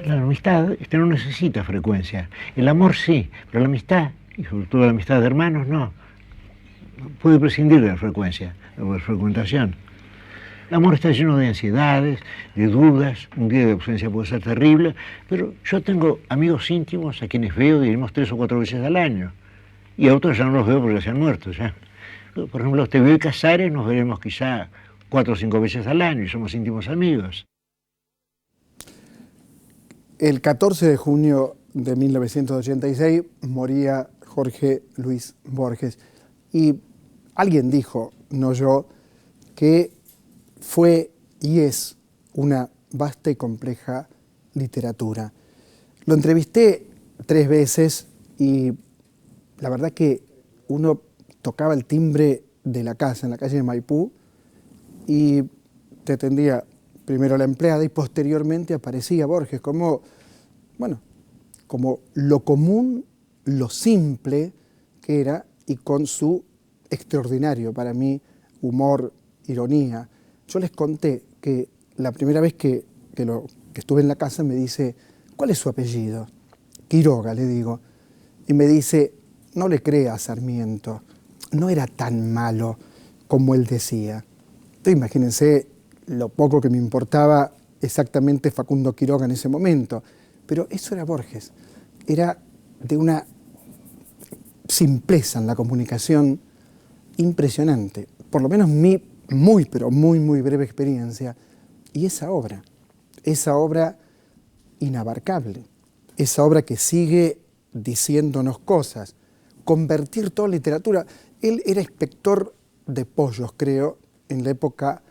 La amistad no necesita frecuencia. El amor sí, pero la amistad, y sobre todo la amistad de hermanos, no. Puede prescindir de la frecuencia, de la frecuentación. El amor está lleno de ansiedades, de dudas, un día de ausencia puede ser terrible, pero yo tengo amigos íntimos a quienes veo, diríamos, 3 o 4 veces al año, y a otros ya no los veo porque se han muerto ya. Por ejemplo, te veo y Casares, nos veremos quizá 4 o 5 veces al año y somos íntimos amigos. El 14 de junio de 1986 moría Jorge Luis Borges y alguien dijo, no yo, que fue y es una vasta y compleja literatura. Lo entrevisté 3 veces y la verdad que uno tocaba el timbre de la casa en la calle de Maipú y te atendía primero la empleada y posteriormente aparecía Borges como, bueno, como lo común, lo simple que era y con su extraordinario, para mí, humor, ironía. Yo les conté que la primera vez que estuve en la casa me dice, ¿cuál es su apellido? Quiroga, le digo. Y me dice, no le crea a Sarmiento, no era tan malo como él decía. Entonces, imagínense lo poco que me importaba exactamente Facundo Quiroga en ese momento. Pero eso era Borges. Era de una simpleza en la comunicación impresionante. Por lo menos mi pero muy breve experiencia. Y esa obra inabarcable, esa obra que sigue diciéndonos cosas, convertir toda literatura. Él era inspector de pollos, creo, en la época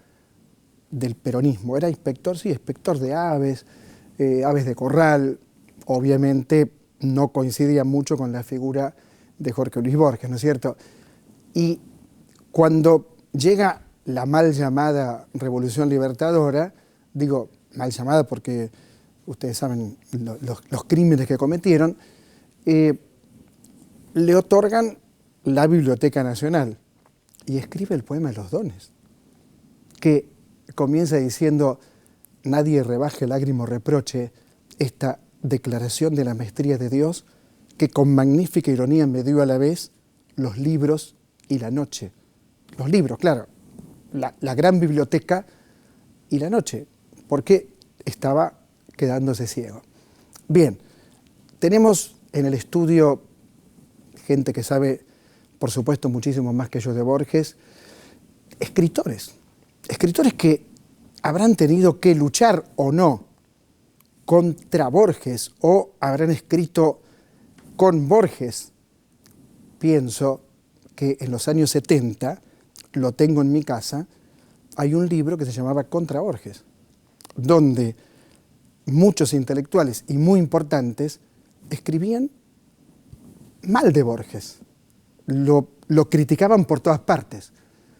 del peronismo. Era inspector, sí, inspector de aves, aves de corral. Obviamente no coincidía mucho con la figura de Jorge Luis Borges, ¿no es cierto? Y cuando llega la mal llamada Revolución Libertadora, digo mal llamada porque ustedes saben los crímenes que cometieron, le otorgan la Biblioteca Nacional y escribe el poema de los dones, que comienza diciendo, nadie rebaje lágrimo reproche esta declaración de la maestría de Dios, que con magnífica ironía me dio a la vez los libros y la noche. Los libros, claro, la gran biblioteca y la noche, porque estaba quedándose ciego. Bien, tenemos en el estudio gente que sabe, por supuesto, muchísimo más que yo de Borges, escritores que habrán tenido que luchar o no contra Borges o habrán escrito con Borges. Pienso que en los años 70, lo tengo en mi casa, hay un libro que se llamaba Contra Borges, donde muchos intelectuales y muy importantes escribían mal de Borges, lo criticaban por todas partes.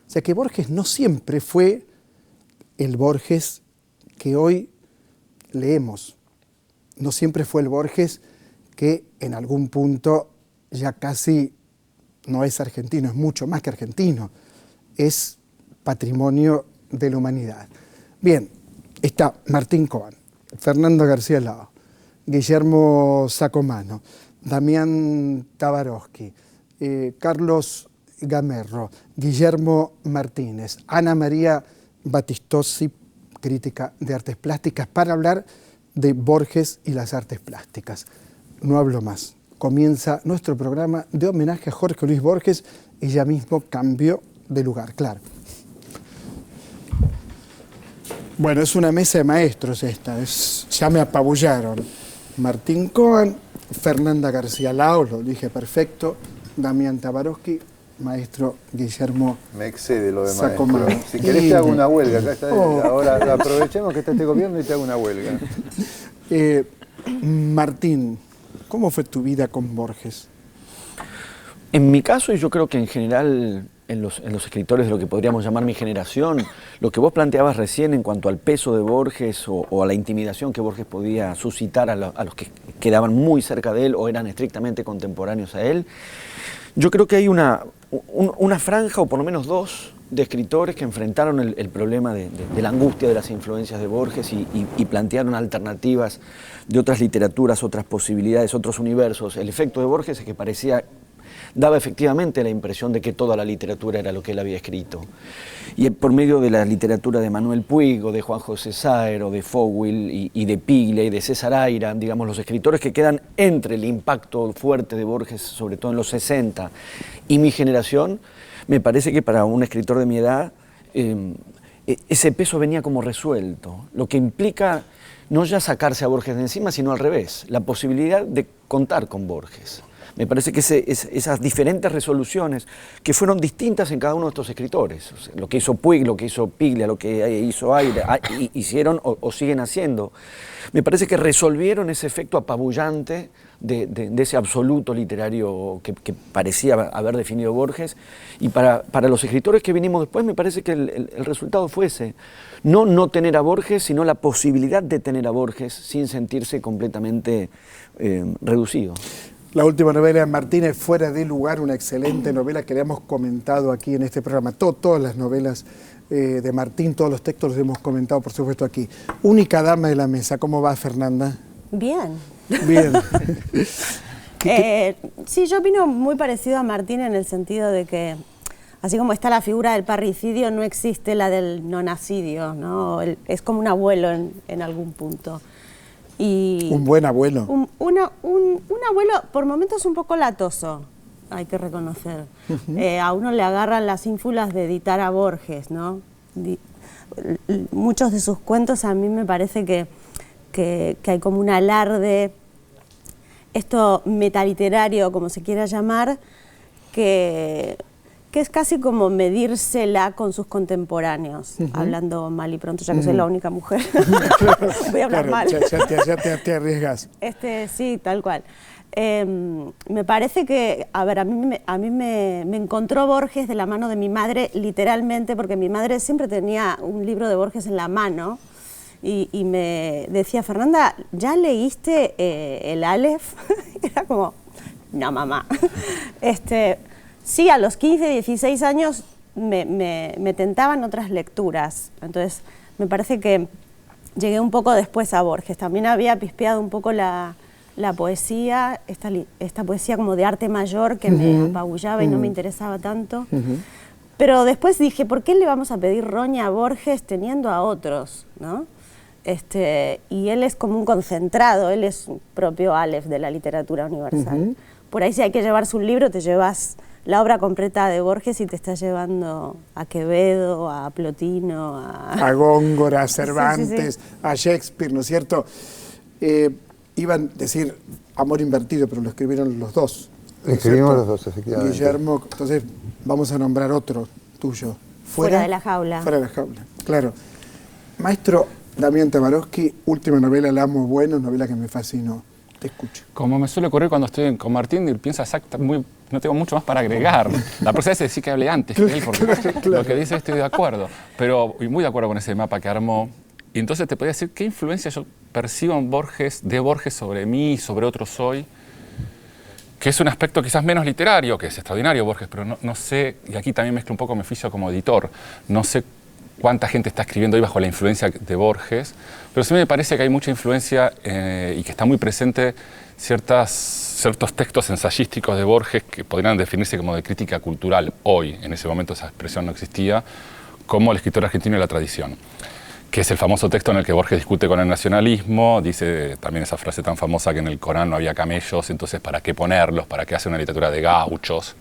O sea que Borges no siempre fue el Borges que hoy leemos, no siempre fue el Borges que en algún punto ya casi no es argentino, es mucho más que argentino, es patrimonio de la humanidad. Bien, está Martín Coan, Fernando García Lao, Guillermo Sacomano, Damián Tabarowski, Carlos Gamerro, Guillermo Martínez, Ana María Battistosi, crítica de artes plásticas, para hablar de Borges y las artes plásticas. No hablo más. Comienza nuestro programa de homenaje a Jorge Luis Borges y ya mismo cambio de lugar, claro. Bueno, es una mesa de maestros esta, ya me apabullaron. Martín Coan, Fernanda García Lao, lo dije perfecto, Damián Tabarowski, maestro Guillermo. Me excede lo de Sacomano. maestro. Si querés te hago una huelga, acá está, ahora aprovechemos que está este gobierno y te hago una huelga. Martín, ¿cómo fue tu vida con Borges? En mi caso, y yo creo que en general los escritores de lo que podríamos llamar mi generación, lo que vos planteabas recién en cuanto al peso de Borges o a la intimidación que Borges podía suscitar a los que quedaban muy cerca de él o eran estrictamente contemporáneos a él, yo creo que hay una franja, o por lo menos dos, de escritores que enfrentaron el problema de la angustia de las influencias de Borges y plantearon alternativas de otras literaturas, otras posibilidades, otros universos. El efecto de Borges es que daba efectivamente la impresión de que toda la literatura era lo que él había escrito. Y por medio de la literatura de Manuel Puig, o de Juan José Saer, o de Fowell, y de Piglia, y de César Aira, digamos, los escritores que quedan entre el impacto fuerte de Borges, sobre todo en los 60, y mi generación, me parece que para un escritor de mi edad, ese peso venía como resuelto, lo que implica no ya sacarse a Borges de encima, sino al revés, la posibilidad de contar con Borges. Me parece que esas diferentes resoluciones, que fueron distintas en cada uno de estos escritores, o sea, lo que hizo Puig, lo que hizo Piglia, lo que hizo Aira, hicieron o siguen haciendo, me parece que resolvieron ese efecto apabullante de ese absoluto literario que parecía haber definido Borges. Y para los escritores que vinimos después, me parece que el resultado fue ese. No tener a Borges, sino la posibilidad de tener a Borges sin sentirse completamente reducido. La última novela de Martínez, Fuera de lugar, una excelente novela que le hemos comentado aquí en este programa. Todas las novelas de Martín, todos los textos los hemos comentado, por supuesto, aquí. Única dama de la mesa, ¿cómo va, Fernanda? Bien. Bien. Sí, yo opino muy parecido a Martín en el sentido de que, así como está la figura del parricidio, no existe la del nonacidio, ¿no? Es como un abuelo en algún punto. Y un buen abuelo. Un abuelo por momentos un poco latoso, hay que reconocer. A uno le agarran las ínfulas de editar a Borges, ¿no? Muchos de sus cuentos a mí me parece que hay como un alarde, esto metaliterario, como se quiera llamar, que es casi como medírsela con sus contemporáneos, hablando mal y pronto, ya que soy la única mujer. Voy a hablar mal. Ya te arriesgas. Sí, tal cual. Me parece que, a ver, a mí me encontró Borges de la mano de mi madre, literalmente, porque mi madre siempre tenía un libro de Borges en la mano y me decía, Fernanda, ¿ya leíste el Aleph? Era como, no, mamá. Sí, a los 15, 16 años me tentaban otras lecturas. Entonces, me parece que llegué un poco después a Borges. También había pispeado un poco la poesía, esta poesía como de arte mayor que me apabullaba y no me interesaba tanto. Pero después dije, ¿por qué le vamos a pedir roña a Borges teniendo a otros, ¿no? Y él es como un concentrado, él es un propio Aleph de la literatura universal. Por ahí si hay que llevarse un libro, te llevas la obra completa de Borges y te estás llevando a Quevedo, a Plotino, a Góngora, a Cervantes, a Shakespeare, ¿no es cierto? Iban a decir Amor invertido, pero lo escribieron los dos. Escribimos los dos, efectivamente. Guillermo, entonces vamos a nombrar otro tuyo. Fuera de la jaula. Fuera de la jaula, claro. Maestro Damián Tabarovsky, última novela, El amo bueno, novela que me fascinó. Te escucho. Como me suele ocurrir cuando estoy con Martín, piensa no tengo mucho más para agregar. La próxima vez decir que hable antes que él, porque claro. Lo que dice estoy de acuerdo. Pero muy de acuerdo con ese mapa que armó. Y entonces te podría decir qué influencia yo percibo en de Borges sobre mí y sobre otros hoy, que es un aspecto quizás menos literario, que es extraordinario Borges, pero no sé, y aquí también mezclo un poco mi oficio como editor, no sé cuánta gente está escribiendo hoy bajo la influencia de Borges, pero sí me parece que hay mucha influencia y que está muy presente ciertos textos ensayísticos de Borges que podrían definirse como de crítica cultural hoy, en ese momento esa expresión no existía, como el escritor argentino y la tradición, que es el famoso texto en el que Borges discute con el nacionalismo, dice también esa frase tan famosa que en el Corán no había camellos, entonces ¿para qué ponerlos? ¿Para qué hace una literatura de gauchos?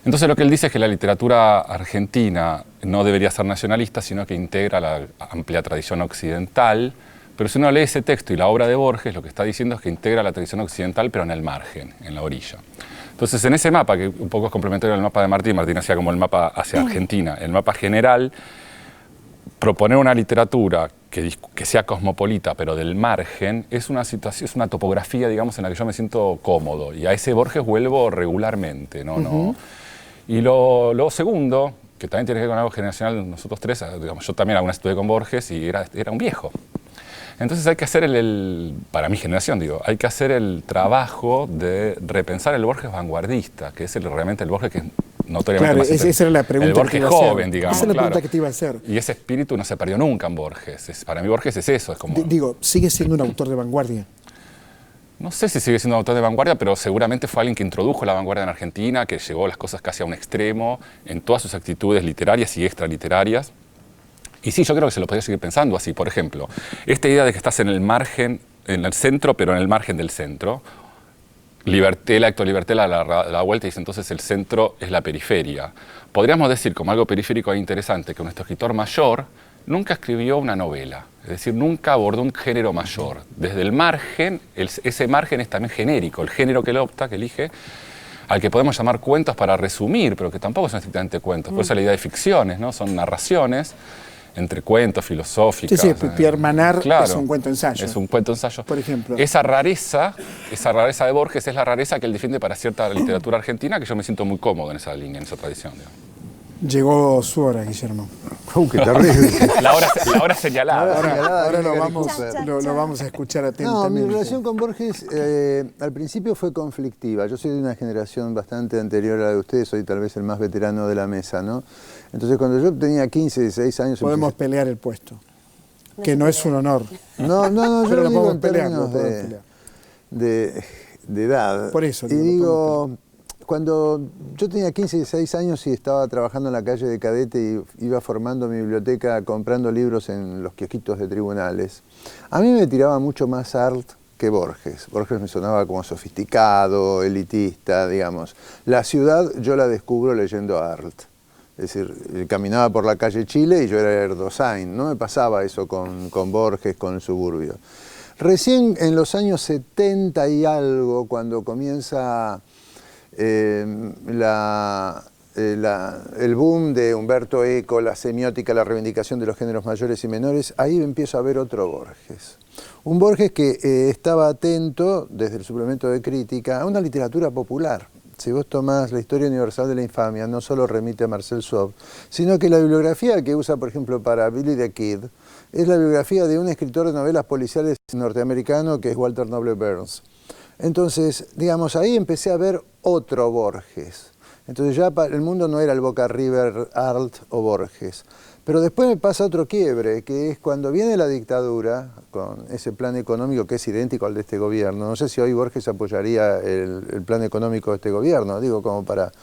Entonces lo que él dice es que la literatura argentina no debería ser nacionalista, sino que integra la amplia tradición occidental, pero si uno lee ese texto y la obra de Borges, lo que está diciendo es que integra la tradición occidental, pero en el margen, en la orilla. Entonces en ese mapa, que un poco es complementario al mapa de Martín hacía como el mapa hacia Argentina, el mapa general, proponer una literatura que sea cosmopolita, pero del margen, es una situación, es una topografía, digamos, en la que yo me siento cómodo. Y a ese Borges vuelvo regularmente, ¿no? Y lo segundo, que también tiene que ver con algo generacional, nosotros tres, digamos, yo también alguna vez estudié con Borges y era un viejo. Entonces hay que hacer para mi generación, digo, hay que hacer el trabajo de repensar el Borges vanguardista, que es realmente el Borges que es notoriamente Claro, más esa era la pregunta el Borges que te iba a hacer. joven, digamos. Esa es la claro. pregunta que te iba a hacer. Y ese espíritu no se perdió nunca en Borges. Para mí Borges es eso, es como... Digo, sigue siendo un autor de vanguardia. No sé si sigue siendo un autor de vanguardia, pero seguramente fue alguien que introdujo la vanguardia en Argentina, que llevó las cosas casi a un extremo en todas sus actitudes literarias y extraliterarias. Y sí, yo creo que se lo podría seguir pensando así. Por ejemplo, esta idea de que estás en el margen, en el centro, pero en el margen del centro. Héctor Libertela la vuelta y dice entonces el centro es la periferia. Podríamos decir, como algo periférico e interesante, que nuestro escritor mayor nunca escribió una novela. Es decir, nunca abordó un género mayor. Desde el margen, ese margen es también genérico, el género que él opta, que elige, al que podemos llamar cuentos para resumir, pero que tampoco son estrictamente cuentos. Por eso la idea de ficciones, ¿no? Son narraciones entre cuentos filosóficas. Sí, Pierre Manard claro, es un cuento-ensayo. Es un cuento-ensayo. Por ejemplo. Esa rareza de Borges es la rareza que él defiende para cierta literatura argentina, que yo me siento muy cómodo en esa línea, en esa tradición. Digamos. Llegó su hora, Guillermo. ¡Qué terrible! La hora señalada. Ahora lo Cooper. vamos a escuchar No, atentamente. mi relación con Borges al principio fue conflictiva. Yo soy de una generación bastante anterior a la de ustedes, soy tal vez el más veterano de la mesa, ¿no? Entonces cuando yo tenía 15, 16 años... Podemos pelear el puesto, que no es un honor. No, yo Pero lo lo digo podemos en pelear, términos lo podemos pelear. de edad. Por eso, y lo podemos digo, cuando yo tenía 15, 16 años y estaba trabajando en la calle de Cadete y iba formando mi biblioteca comprando libros en los kiosquitos de tribunales, a mí me tiraba mucho más Arlt que Borges. Borges me sonaba como sofisticado, elitista, digamos. La ciudad yo la descubro leyendo a Arlt. Es decir, caminaba por la calle Chile y yo era Erdosain. No me pasaba eso con Borges, con el suburbio. Recién en los años 70 y algo, cuando comienza el boom de Humberto Eco, la semiótica, la reivindicación de los géneros mayores y menores, ahí empiezo a ver otro Borges. Un Borges que estaba atento, desde el suplemento de crítica, a una literatura popular. Si vos tomás la Historia Universal de la Infamia, no solo remite a Marcel Schwab, sino que la bibliografía que usa, por ejemplo, para Billy the Kid, es la biografía de un escritor de novelas policiales norteamericano que es Walter Noble Burns. Entonces, digamos, ahí empecé a ver otro Borges. Entonces ya el mundo no era el Boca River, Arlt o Borges. Pero después me pasa otro quiebre, que es cuando viene la dictadura, con ese plan económico que es idéntico al de este gobierno. No sé si hoy Borges apoyaría el plan económico de este gobierno, digo, como para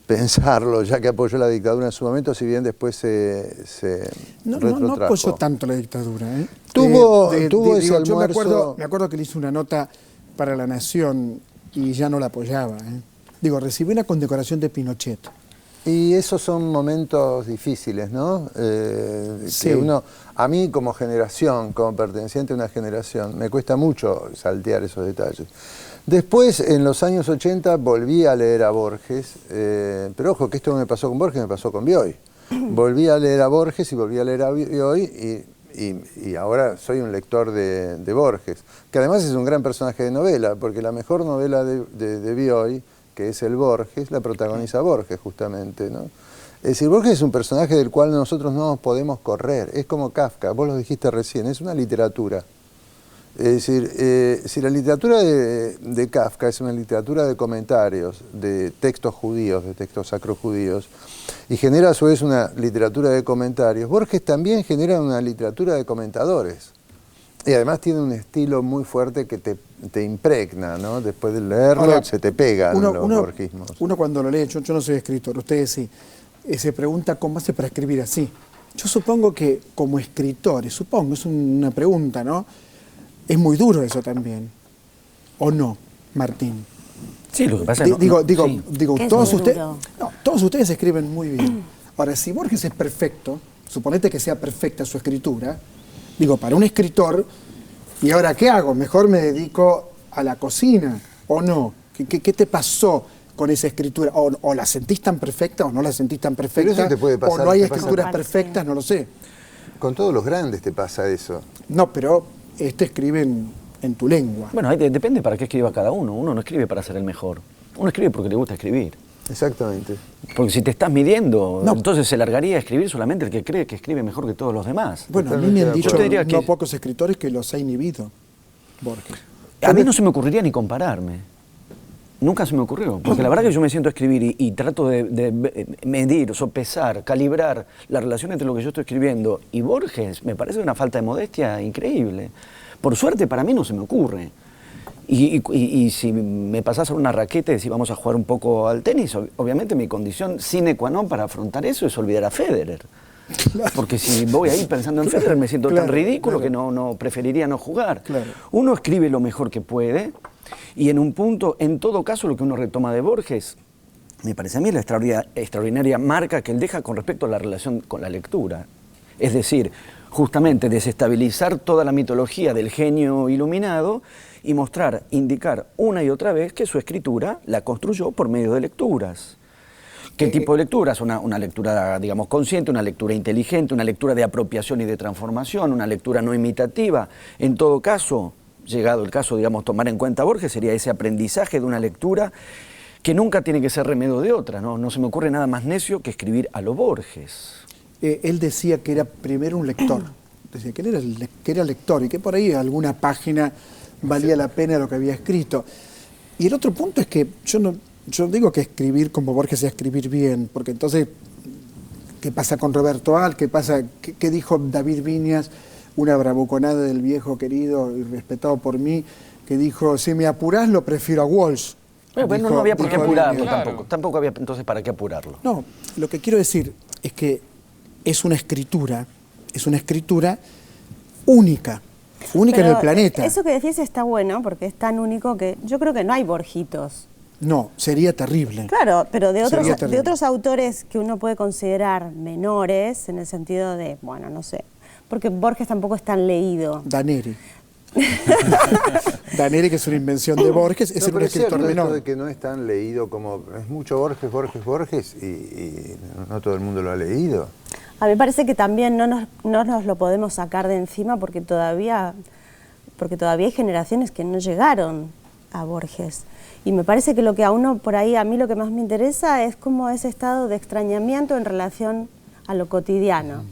pensarlo, ya que apoyó la dictadura en su momento, si bien después se retrotrajo. No apoyó tanto la dictadura. Tuvo ese almuerzo... Yo me acuerdo que le hizo una nota para La Nación y ya no la apoyaba. Digo, recibió una condecoración de Pinochet. Y esos son momentos difíciles, ¿no? Sí. Que uno, a mí como generación, como perteneciente a una generación, me cuesta mucho saltear esos detalles. Después, en los años 80, volví a leer a Borges, pero ojo, que esto no me pasó con Borges, me pasó con Bioy. Volví a leer a Borges y volví a leer a Bioy y ahora soy un lector de Borges, que además es un gran personaje de novela, porque la mejor novela de Bioy, que es el Borges, la protagoniza Borges justamente, ¿no? Es decir, Borges es un personaje del cual nosotros no nos podemos correr, es como Kafka, vos lo dijiste recién, es una literatura. Es decir, si la literatura de Kafka es una literatura de comentarios, de textos judíos, de textos sacrojudíos, y genera a su vez una literatura de comentarios, Borges también genera una literatura de comentadores. Y además tiene un estilo muy fuerte que te impregna, ¿no? Después de leerlo, ahora, se te pegan los borgismos. Uno cuando lo lee, yo no soy escritor, ustedes sí, se pregunta cómo hace para escribir así. Yo supongo que como escritores, es una pregunta, ¿no? Es muy duro eso también, ¿o no, Martín? Sí, lo que pasa es que todos ustedes escriben muy bien. Ahora, si Borges es perfecto, suponete que sea perfecta su escritura, para un escritor, ¿y ahora qué hago? Mejor me dedico a la cocina, ¿o no? ¿Qué te pasó con esa escritura? ¿O la sentís tan perfecta o no la sentís tan perfecta? Pero eso te puede pasar, ¿O no hay escrituras perfectas? No lo sé. Con todos los grandes te pasa eso. No, pero escribe en tu lengua. Bueno, depende para qué escriba cada uno. Uno no escribe para ser el mejor. Uno escribe porque le gusta escribir. Exactamente. Porque si te estás midiendo, No. entonces se largaría a escribir solamente el que cree que escribe mejor que todos los demás. Bueno, a mí Totalmente me han de dicho acuerdo. Yo te diría no que- pocos escritores que los ha inhibido Borges. A mí no se me ocurriría ni compararme. Nunca se me ocurrió. Porque la verdad que yo me siento a escribir y trato de medir, sopesar, calibrar la relación entre lo que yo estoy escribiendo y Borges. Me parece una falta de modestia increíble. Por suerte para mí no se me ocurre. Y si me pasás a una raqueta y si vamos a jugar un poco al tenis, obviamente mi condición sine qua non para afrontar eso es olvidar a Federer. Porque si voy ahí pensando en Federer me siento tan Claro, ridículo claro. que no preferiría no jugar. Claro. Uno escribe lo mejor que puede y en un punto, en todo caso, lo que uno retoma de Borges, me parece a mí la extraordinaria marca que él deja con respecto a la relación con la lectura. Es decir, justamente desestabilizar toda la mitología del genio iluminado y mostrar, indicar una y otra vez que su escritura la construyó por medio de lecturas. ¿Qué tipo de lecturas? Una lectura, digamos, consciente, una lectura inteligente, una lectura de apropiación y de transformación, una lectura no imitativa. En todo caso, llegado el caso, digamos, tomar en cuenta a Borges, sería ese aprendizaje de una lectura que nunca tiene que ser remedio de otra, ¿no? No se me ocurre nada más necio que escribir a lo Borges. Él decía que era primero un lector, decía que él que era lector y que por ahí alguna página valía la pena lo que había escrito. Y el otro punto es que yo no digo que escribir como Borges sea escribir bien, porque entonces, ¿qué pasa con Roberto Al? ¿Qué pasa? ¿Qué dijo David Viñas? Una bravuconada del viejo querido y respetado por mí, que dijo, si me apurás lo prefiero a Walsh. Bueno, no había por qué dijo apurarlo Viñas. Claro. tampoco había entonces para qué apurarlo. No, lo que quiero decir es que es una escritura única en el Pero planeta. Eso que decís está bueno porque es tan único que yo creo que no hay Borjitos. No, sería terrible. Claro, pero de Sería terrible. de otros autores que uno puede considerar menores, en el sentido de, bueno, no sé, porque Borges tampoco es tan leído. Daneri. Daneri, que es una invención de Borges, es No, un pero escritor cierto esto menor. de que no es tan leído como... Es mucho Borges, y no todo el mundo lo ha leído. A mí me parece que también no nos lo podemos sacar de encima porque todavía hay generaciones que no llegaron a Borges. Y me parece que lo que a uno por ahí, a mí lo que más me interesa es como ese estado de extrañamiento en relación a lo cotidiano.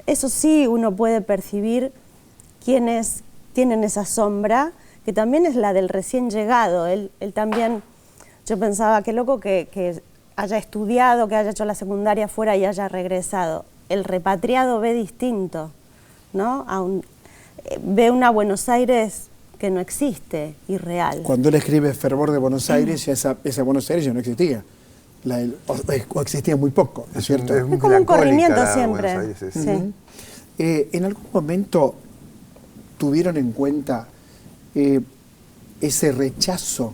Eso sí uno puede percibir quienes tienen esa sombra, que también es la del recién llegado. Él también, yo pensaba, qué loco que haya estudiado, que haya hecho la secundaria fuera y haya regresado. El repatriado ve distinto, ¿no? Ve una Buenos Aires que no existe, irreal. Cuando él escribe Fervor de Buenos Aires, ya esa Buenos Aires ya no existía. O existía muy poco, ¿no es cierto? Es muy Es como un melancólica corrimiento la siempre. Buenos Aires, Sí. ¿En algún momento tuvieron en cuenta ese rechazo,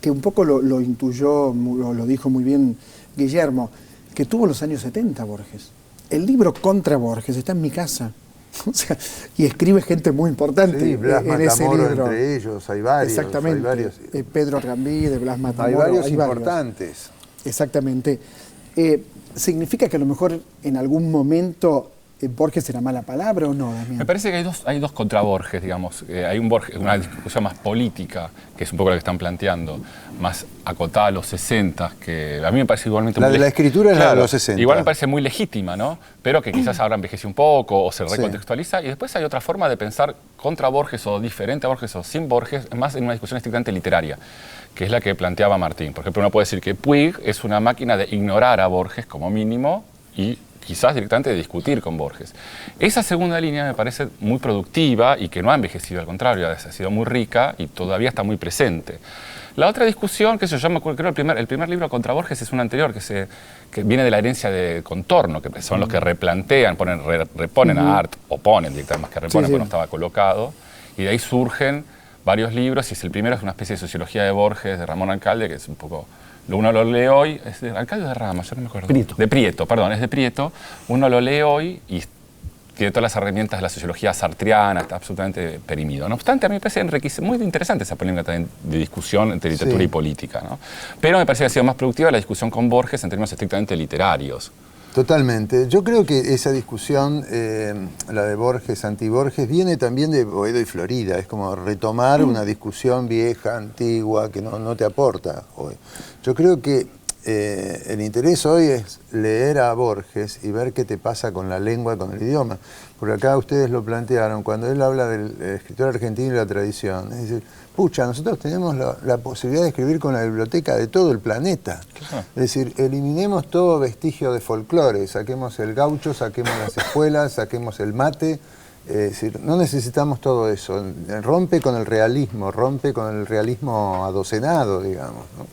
que un poco lo intuyó, lo dijo muy bien Guillermo, que tuvo en los años 70 Borges? El libro contra Borges está en mi casa. O sea, y escribe gente muy importante Sí, Blas en ese Matamoro libro. entre ellos, hay varios. Exactamente. Hay varios, Pedro Argambide, Blas hay Matamoro. varios importantes. Exactamente. ¿Significa que a lo mejor en algún momento Borges era mala palabra o no, Damián? Me parece que hay dos contra Borges, digamos. Hay un Borges, una discusión más política, que es un poco la que están planteando, más acotada a los 60, que a mí me parece igualmente La muy de la escritura es la de los 60. Igual me parece muy legítima, ¿no? Pero que quizás ahora envejeció un poco o se recontextualiza. Y después hay otra forma de pensar contra Borges o diferente a Borges o sin Borges, más en una discusión estrictamente literaria, que es la que planteaba Martín. Por ejemplo, uno puede decir que Puig es una máquina de ignorar a Borges como mínimo y quizás directamente de discutir con Borges. Esa segunda línea me parece muy productiva y que no ha envejecido, al contrario, ha sido muy rica y todavía está muy presente. La otra discusión, que yo me acuerdo, creo el primer libro contra Borges es un anterior, que viene de la herencia de Contorno, que son los que replantean, reponen a Art, o ponen directamente, más que reponen, porque no estaba colocado, y de ahí surgen varios libros, y el primero es una especie de sociología de Borges, de Ramón Alcalde, que es un poco... Uno lo lee hoy, ¿es de Alcalde o de Rama? Yo no me acuerdo. Prieto. De Prieto, perdón, es de Prieto. Uno lo lee hoy y tiene todas las herramientas de la sociología sartreana, está absolutamente perimido. No obstante, a mí me parece muy interesante esa polémica también de discusión entre literatura y política, ¿no? Pero me parece que ha sido más productiva la discusión con Borges en términos estrictamente literarios. Totalmente. Yo creo que esa discusión, la de Borges, anti-Borges, viene también de Boedo y Florida. Es como retomar una discusión vieja, antigua, que no te aporta hoy. Yo creo que el interés hoy es leer a Borges y ver qué te pasa con la lengua, con el idioma. Porque acá ustedes lo plantearon, cuando él habla del escritor argentino y la tradición, es decir, pucha, nosotros tenemos la posibilidad de escribir con la biblioteca de todo el planeta. Es decir, eliminemos todo vestigio de folclore, saquemos el gaucho, saquemos las escuelas, saquemos el mate. Es decir, no necesitamos todo eso. Rompe con el realismo adocenado, digamos, ¿no?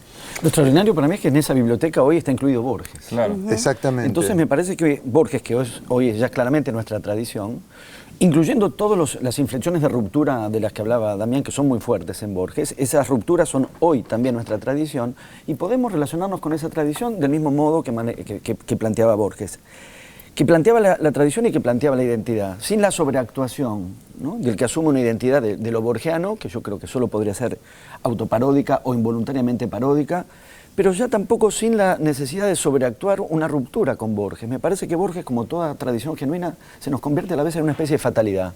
Lo extraordinario para mí es que en esa biblioteca hoy está incluido Borges. Claro. Exactamente. Entonces me parece que Borges, que hoy es ya claramente nuestra tradición, incluyendo todas las inflexiones de ruptura de las que hablaba Damián, que son muy fuertes en Borges, esas rupturas son hoy también nuestra tradición y podemos relacionarnos con esa tradición del mismo modo que planteaba Borges, que planteaba la tradición y que planteaba la identidad, sin la sobreactuación, ¿no?, del que asume una identidad de lo borgiano, que yo creo que solo podría ser autoparódica o involuntariamente paródica, pero ya tampoco sin la necesidad de sobreactuar una ruptura con Borges. Me parece que Borges, como toda tradición genuina, se nos convierte a la vez en una especie de fatalidad.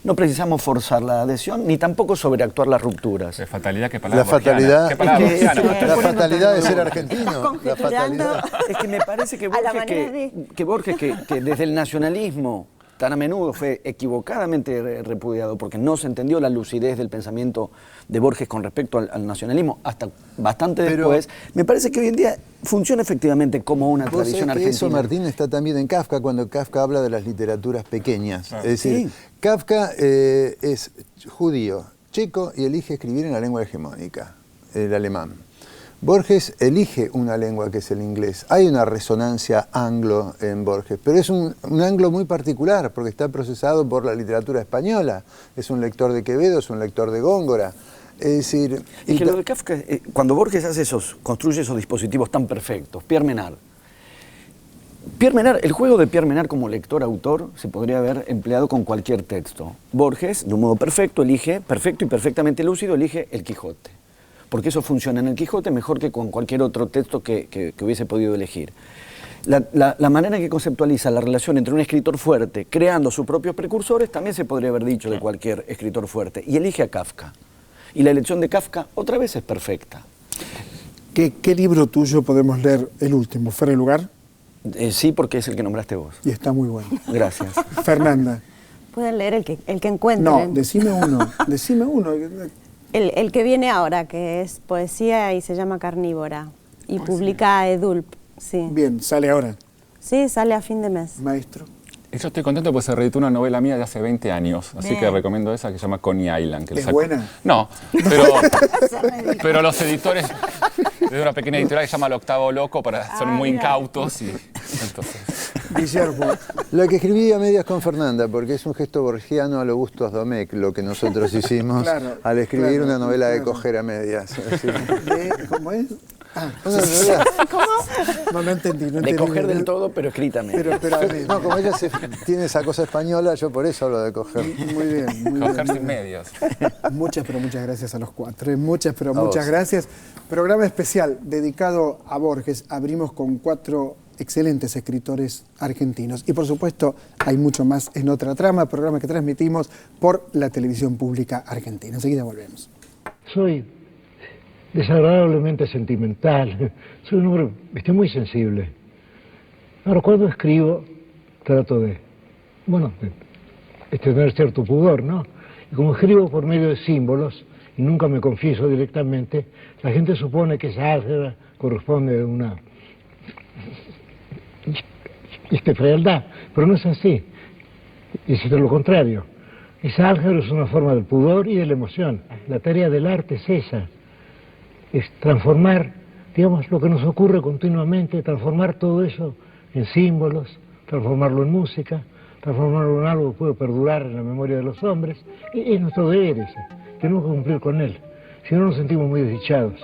No precisamos forzar la adhesión, ni tampoco sobreactuar las rupturas. ¿De fatalidad? ¿Qué palabra? La fatalidad, ¿Qué palabra borgiana? la fatalidad de ser argentino. Conjeturando. La fatalidad. Es que me parece que A la Borges, manera de- que Borges, que desde el nacionalismo tan a menudo fue equivocadamente repudiado, porque no se entendió la lucidez del pensamiento de Borges con respecto al nacionalismo, hasta bastante Pero- después, me parece que hoy en día funciona efectivamente como una Vos tradición sabés que eso, argentina. Martín, está también en Kafka, cuando Kafka habla de las literaturas pequeñas. Es decir, Sí. Kafka es judío, checo, y elige escribir en la lengua hegemónica, el alemán. Borges elige una lengua que es el inglés. Hay una resonancia anglo en Borges, pero es un anglo muy particular, porque está procesado por la literatura española. Es un lector de Quevedo, es un lector de Góngora. Es decir... Es que lo de Kafka, cuando Borges construye esos dispositivos tan perfectos, Pierre Menard, el juego de Pierre Menard como lector-autor se podría haber empleado con cualquier texto. Borges, de un modo perfecto y perfectamente lúcido, elige el Quijote. Porque eso funciona en el Quijote mejor que con cualquier otro texto que hubiese podido elegir. La manera en que conceptualiza la relación entre un escritor fuerte creando sus propios precursores también se podría haber dicho de cualquier escritor fuerte. Y elige a Kafka. Y la elección de Kafka otra vez es perfecta. ¿Qué libro tuyo podemos leer? El último, Fuera de lugar, Sí, porque es el que nombraste vos. y está muy bueno. Gracias. Fernanda. Pueden leer el que encuentren. No, decime uno. El que viene ahora, que es poesía y se llama Carnívora. Y publica Edulp. Sí. Bien, sale ahora. Sí, sale a fin de mes. Maestro. Yo estoy contento porque se reeditó una novela mía de hace 20 años, así Bien. que recomiendo esa que se llama Coney Island. Que ¿Es buena? No, pero los editores de una pequeña editorial que se llama El Octavo Loco son muy mira. incautos y entonces... Guillermo. La que escribí a medias con Fernanda, porque es un gesto borgiano a lo Bustos Domecq, lo que nosotros hicimos Claro, al escribir claro, una novela de claro. coger a medias. Sí. ¿Cómo es? Ah, Una novela- no entendí. No De entendí. coger del todo, pero escritamente. Pero a ver, No, como ella tiene esa cosa española, yo por eso hablo de coger. muy bien. Muy Coger bien, sin muy bien. medias. Muchas gracias a los cuatro. Muchas vos. gracias. Programa especial dedicado a Borges. Abrimos con 4 excelentes escritores argentinos. Y por supuesto, hay mucho más en Otra Trama, programa que transmitimos por la televisión pública argentina. Enseguida volvemos. Soy desagradablemente sentimental, soy un hombre muy sensible. Ahora, cuando escribo, trato de tener cierto pudor, ¿no? Y como escribo por medio de símbolos, y nunca me confieso directamente, la gente supone que esa álgebra corresponde a una fealdad, pero no es así, es lo contrario. Esa álgebra es una forma del pudor y de la emoción. La tarea del arte es esa, es transformar, digamos, lo que nos ocurre continuamente, transformar todo eso en símbolos, transformarlo en música, transformarlo en algo que puede perdurar en la memoria de los hombres. Es nuestro deber ese, tenemos que cumplir con él, si no nos sentimos muy desdichados.